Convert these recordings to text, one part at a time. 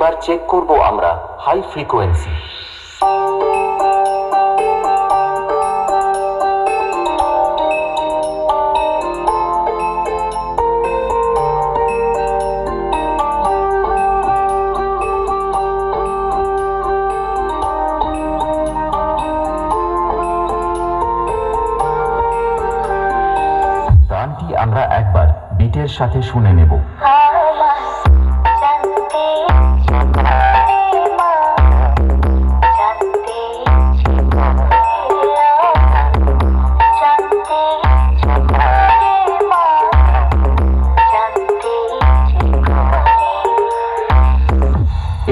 এবার চেক করব আমরা হাই ফ্রিকোয়েন্সি। গানটি আমরা একবার বিটের সাথে শুনে নেব।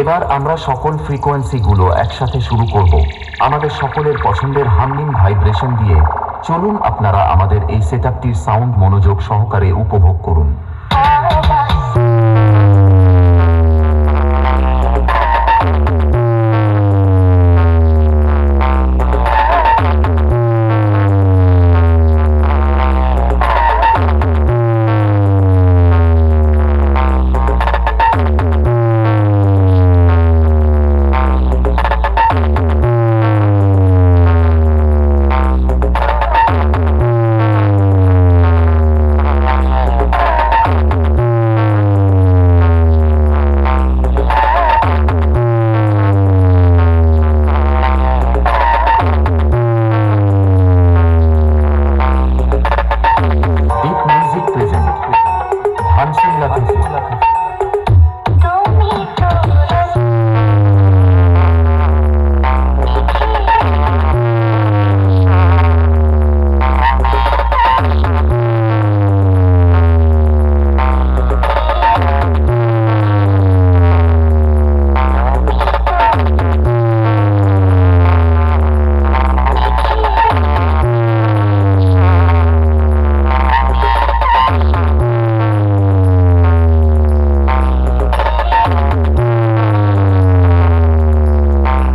এবার আমরা সকল ফ্রিকোয়েন্সিগুলো একসাথে শুরু করব আমাদের সকলের পছন্দের হামলিং ভাইব্রেশন দিয়ে। চলুন আপনারা আমাদের এই সেটআপটির সাউন্ড মনোযোগ সহকারে উপভোগ করুন।